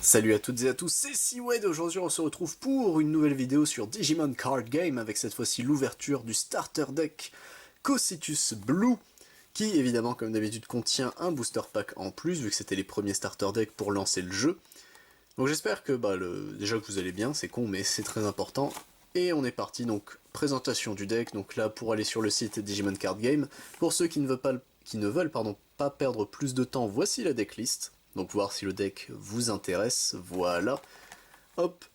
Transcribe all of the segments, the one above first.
Salut à toutes et à tous, c'est Seawed. Aujourd'hui on se retrouve pour une nouvelle vidéo sur Digimon Card Game avec cette fois-ci l'ouverture du starter deck Cositus Blue qui évidemment comme d'habitude contient un booster pack en plus vu que c'était les premiers starter decks pour lancer le jeu. Donc j'espère que déjà que vous allez bien, c'est con mais c'est très important. Et on est parti, donc présentation du deck, donc là pour aller sur le site Digimon Card Game. Pour ceux qui ne veulent pas perdre plus de temps, voici la decklist. Donc voir si le deck vous intéresse, voilà. Hop,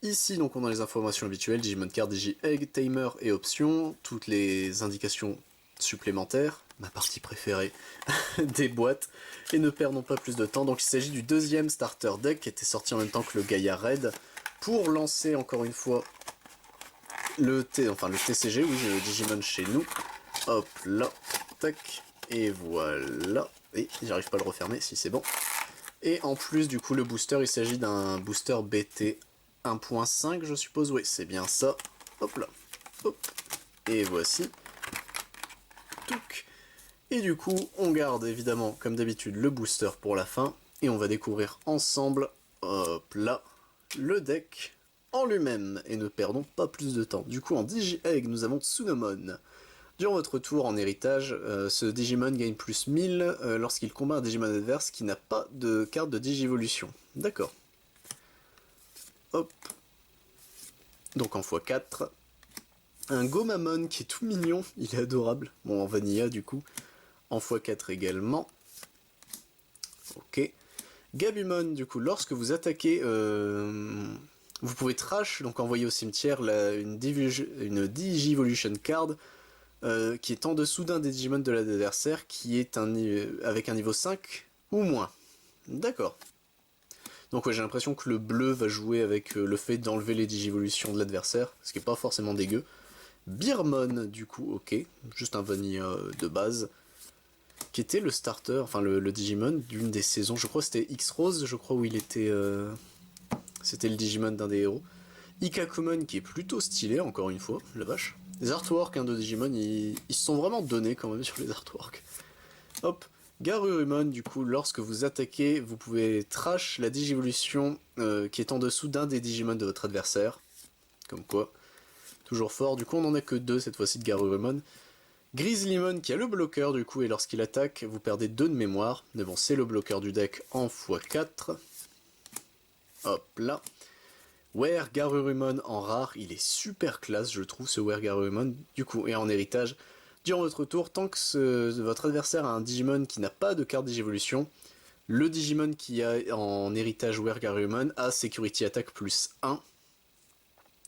ici donc on a les informations habituelles, Digimon Card, Digi-Egg, Tamer et Options, toutes les indications supplémentaires, ma partie préférée des boîtes, et ne perdons pas plus de temps. Donc il s'agit du deuxième starter deck qui était sorti en même temps que le Gaia Red, pour lancer encore une fois le TCG, oui, le Digimon chez nous. Hop là, tac, et voilà. Et j'arrive pas à le refermer, si c'est bon. Et en plus, du coup, le booster, il s'agit d'un booster BT 1.5, je suppose. Oui, c'est bien ça. Hop là. Hop. Et voici. Touc. Et du coup, on garde évidemment, comme d'habitude, le booster pour la fin. Et on va découvrir ensemble, hop là, le deck en lui-même. Et ne perdons pas plus de temps. Du coup, en Digi-Egg, nous avons Tsunomon. Durant votre tour en héritage, ce Digimon gagne plus 1000 lorsqu'il combat un Digimon adverse qui n'a pas de carte de Digivolution. D'accord. Hop. Donc en x4. Un Gomamon qui est tout mignon, il est adorable. Bon, en Vanilla du coup. En x4 également. Ok. Gabumon, du coup, lorsque vous attaquez, vous pouvez trash, donc envoyer au cimetière une Digivolution card qui est en dessous d'un des Digimon de l'adversaire, qui est avec un niveau 5 ou moins. D'accord. Donc ouais, j'ai l'impression que le bleu va jouer avec le fait d'enlever les Digivolutions de l'adversaire, ce qui est pas forcément dégueu. Birmon, du coup, ok, juste un vanilla de base, qui était le starter, enfin le Digimon d'une des saisons, je crois que c'était X-Rose, je crois, où il était... c'était le Digimon d'un des héros. Ikakumon qui est plutôt stylé, encore une fois, la vache. Les artworks de Digimon, ils se sont vraiment donnés quand même sur les artworks. Hop, Garurumon, du coup, lorsque vous attaquez, vous pouvez trash la Digivolution qui est en dessous d'un des Digimon de votre adversaire. Comme quoi, toujours fort. Du coup, on n'en a que deux cette fois-ci de Garurumon. Grizzlymon qui a le bloqueur, du coup, et lorsqu'il attaque, vous perdez 2 de mémoire. Mais bon, c'est le bloqueur du deck en x4. Hop là. Were Garurumon en rare, il est super classe, je trouve, ce Were Garurumon. Du coup, et en héritage, durant votre tour, tant que votre adversaire a un Digimon qui n'a pas de carte d'évolution, le Digimon qui a en héritage Were Garurumon a Security Attack plus 1.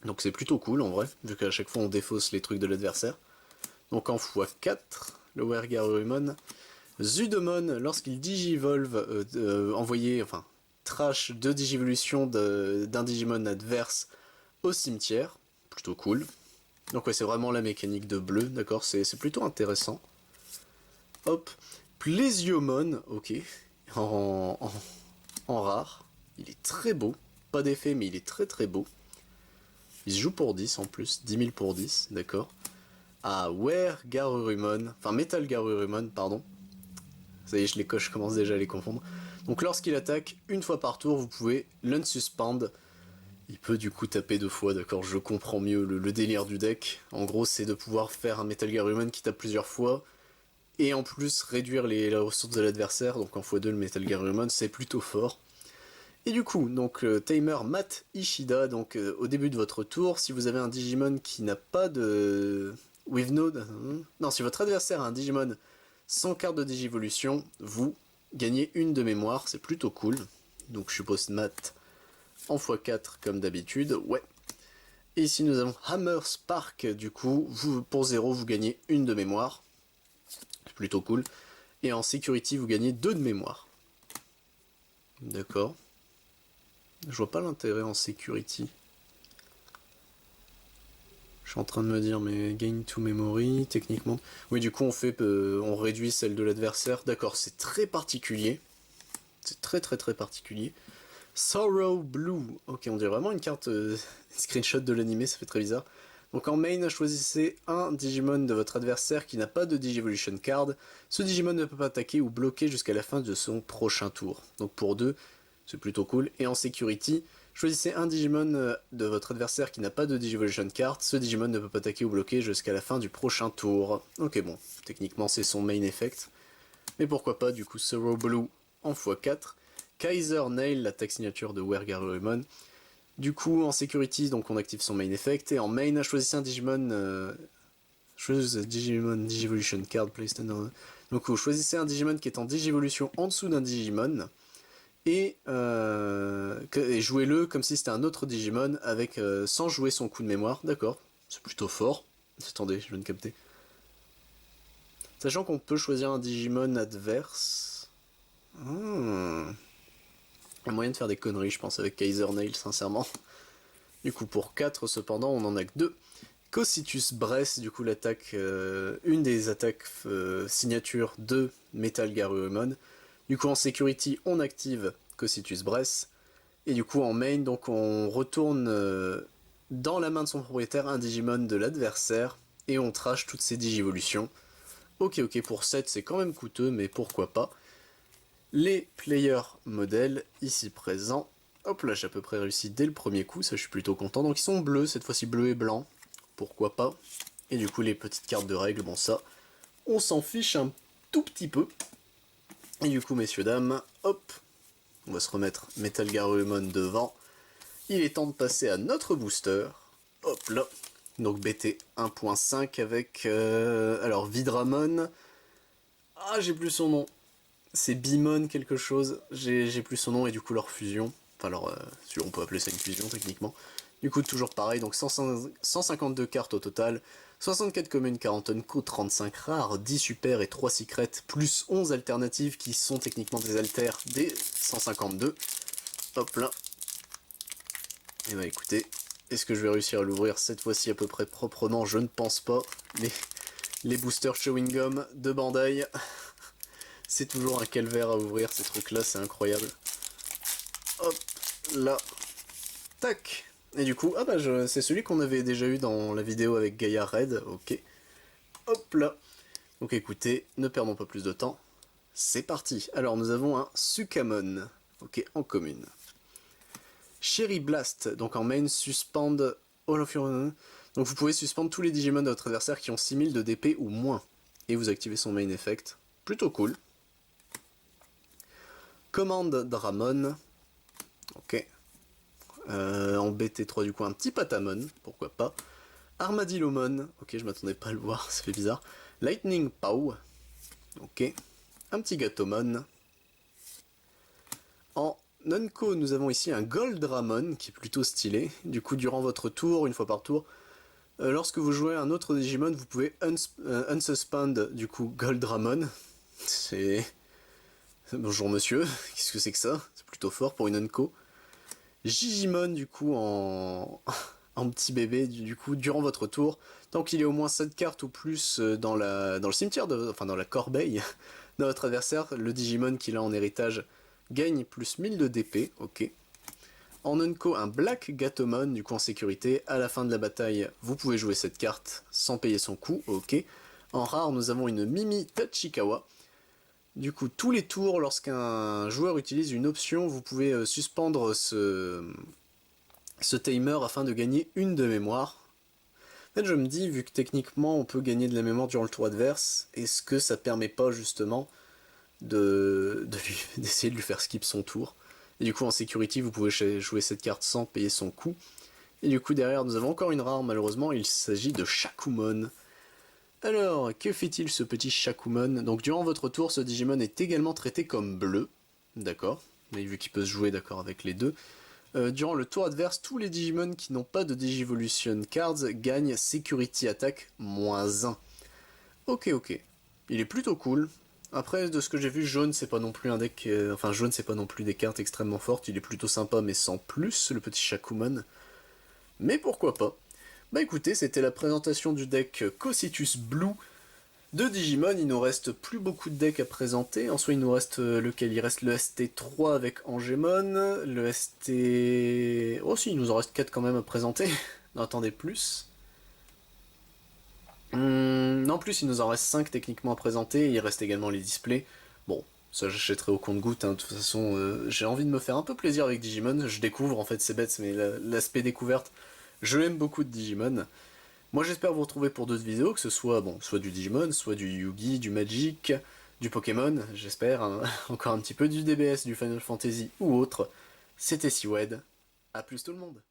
Donc c'est plutôt cool en vrai, vu qu'à chaque fois on défausse les trucs de l'adversaire. Donc en x4, le Were Garurumon. Zudomon, lorsqu'il digivolve, trash 2 digivolutions d'un Digimon adverse au cimetière. Plutôt cool. Donc ouais, c'est vraiment la mécanique de bleu, d'accord, c'est plutôt intéressant. Hop, Plesiomon, ok, en, en, en rare. Il est très beau, pas d'effet mais il est très très beau. Il se joue pour 10 en plus, 10 000 pour 10, d'accord. Ah, Were Garurumon, enfin Metal Garurumon, pardon. Ça y est, je les coche, je commence déjà à les confondre. Donc lorsqu'il attaque, une fois par tour, vous pouvez l'unsuspend. Il peut du coup taper 2 fois, d'accord, je comprends mieux le délire du deck. En gros, c'est de pouvoir faire un Metal Garurumon qui tape plusieurs fois, et en plus réduire les ressources de l'adversaire, donc en x2 le Metal Garurumon, c'est plutôt fort. Et du coup, donc Tamer Mat Ishida, donc au début de votre tour, si vous avez un Digimon qui n'a pas de... With Node... Non, si votre adversaire a un Digimon sans carte de Digivolution, vous gagnez 1 de mémoire, c'est plutôt cool. Donc je suppose Mat en x4 comme d'habitude, ouais. Et ici nous avons Hammer Spark, du coup, pour 0, vous gagnez 1 de mémoire. C'est plutôt cool. Et en Security, vous gagnez 2 de mémoire. D'accord. Je vois pas l'intérêt en Security. Je suis en train de me dire, mais gain to memory, techniquement... Oui, du coup, on réduit celle de l'adversaire. D'accord, c'est très particulier. C'est très très très particulier. Sorrow Blue. Ok, on dirait vraiment une carte screenshot de l'animé, ça fait très bizarre. Donc en main, choisissez un Digimon de votre adversaire qui n'a pas de Digivolution card. Ce Digimon ne peut pas attaquer ou bloquer jusqu'à la fin de son prochain tour. Donc pour 2, c'est plutôt cool. Et en Security, choisissez un Digimon de votre adversaire qui n'a pas de Digivolution Card. Ce Digimon ne peut pas attaquer ou bloquer jusqu'à la fin du prochain tour. Ok, bon, techniquement c'est son main effect. Mais pourquoi pas, du coup, Sorrow Blue en x4. Kaiser Nail, l'attaque signature de Wergarurumon. Du coup, en Security, donc on active son main effect. Et en main, choisissez un Digimon... choisissez Digimon Digivolution Card placed under... Donc vous choisissez un Digimon qui est en Digivolution en dessous d'un Digimon. Et jouez-le comme si c'était un autre Digimon avec, sans jouer son coup de mémoire. D'accord, c'est plutôt fort. Attendez, je viens de capter. Sachant qu'on peut choisir un Digimon adverse. Il y a moyen de faire des conneries, je pense, avec Kaiser Nail, sincèrement. Du coup, pour 4, cependant, on en a que 2. Cocitus Bress, du coup, l'attaque, une des attaques signatures de Metal Garurumon. Du coup, en Security, on active Cocitus Bress. Et du coup, en main, donc, on retourne dans la main de son propriétaire un Digimon de l'adversaire. Et on trash toutes ses Digivolutions. Ok, pour 7, c'est quand même coûteux, mais pourquoi pas. Les player modèles, ici présents. Hop là, j'ai à peu près réussi dès le premier coup, ça je suis plutôt content. Donc ils sont bleus, cette fois-ci bleu et blanc. Pourquoi pas. Et du coup, les petites cartes de règles, bon ça, on s'en fiche un tout petit peu. Et du coup, messieurs, dames, hop, on va se remettre Metal Garurumon devant. Il est temps de passer à notre booster. Hop là. Donc BT 1.5 avec... alors Vidramon. Ah, j'ai plus son nom. C'est Bimon quelque chose. J'ai plus son nom et du coup leur fusion. Enfin on peut appeler ça une fusion techniquement. Du coup toujours pareil, donc 152 cartes au total. 64 communes, 40 unco, 35 rares, 10 super et 3 secrets, plus 11 alternatives qui sont techniquement des alters des 152. Hop là. Et bah écoutez, est-ce que je vais réussir à l'ouvrir cette fois-ci à peu près proprement? Je ne pense pas. Les boosters Chewing Gum de Bandai, c'est toujours un calvaire à ouvrir ces trucs-là, c'est incroyable. Hop là. Tac. Et du coup, c'est celui qu'on avait déjà eu dans la vidéo avec Gaia Red, ok. Hop là. Donc écoutez, ne perdons pas plus de temps. C'est parti. Alors nous avons un Sukamon, ok, en commune. Cherry Blast, donc en main, suspend all of your... Donc vous pouvez suspendre tous les Digimon de votre adversaire qui ont 6000 de DP ou moins. Et vous activez son main effect. Plutôt cool. Command Dramon. Ok. En BT3 du coup un petit Patamon, pourquoi pas. Armadillomon. Ok, je m'attendais pas à le voir, ça fait bizarre. Lightning Pow. Ok. Un petit Gatomon. En Nunco, nous avons ici un Goldramon qui est plutôt stylé. Du coup, durant votre tour, une fois par tour, lorsque vous jouez un autre Digimon, vous pouvez unsuspend du coup Goldramon. C'est... Bonjour monsieur, qu'est-ce que c'est que ça? C'est plutôt fort pour une Nunco. Gigimon du coup en... en petit bébé, du coup, durant votre tour, tant qu'il y a au moins 7 cartes ou plus dans le cimetière, enfin dans la corbeille de votre adversaire, le Digimon qu'il a en héritage gagne plus 1000 de DP, ok. En Unco, un Black Gatomon, du coup en sécurité, à la fin de la bataille, vous pouvez jouer cette carte sans payer son coût, ok. En rare, nous avons une Mimi Tachikawa. Du coup, tous les tours, lorsqu'un joueur utilise une option, vous pouvez suspendre ce timer afin de gagner une de mémoire. En fait, je me dis, vu que techniquement on peut gagner de la mémoire durant le tour adverse, est-ce que ça permet pas justement d'essayer de lui faire skip son tour? Et du coup en security vous pouvez jouer cette carte sans payer son coût. Et du coup derrière nous avons encore une rare, malheureusement il s'agit de Shakumon. Alors que fait-il ce petit Shakumon? Donc durant votre tour ce Digimon est également traité comme bleu, d'accord, mais vu qu'il peut se jouer d'accord avec les deux. Durant le tour adverse, tous les Digimon qui n'ont pas de Digivolution Cards gagnent Security Attack -1. Ok. Il est plutôt cool. Après, de ce que j'ai vu, jaune c'est pas non plus un deck... enfin, jaune c'est pas non plus des cartes extrêmement fortes, il est plutôt sympa mais sans plus, le petit Shakumon. Mais pourquoi pas. Bah écoutez, c'était la présentation du deck Cocitus Blue de Digimon. Il nous reste plus beaucoup de decks à présenter. En soi, il nous reste lequel? Il reste le ST3 avec Angemon, le ST... Oh si, il nous en reste 4 quand même à présenter. Non, attendez, plus. Non, plus, il nous en reste 5 techniquement à présenter. Il reste également les displays. Bon, Ça j'achèterai au compte-goutte, hein. De toute façon, j'ai envie de me faire un peu plaisir avec Digimon, je découvre en fait, c'est bête, mais l'aspect découverte, je l'aime beaucoup de Digimon. Moi j'espère vous retrouver pour d'autres vidéos, que ce soit, bon, soit du Digimon, soit du Yugi, du Magic, du Pokémon, j'espère, hein. Encore un petit peu du DBS, du Final Fantasy ou autre. C'était Siwed, à plus tout le monde.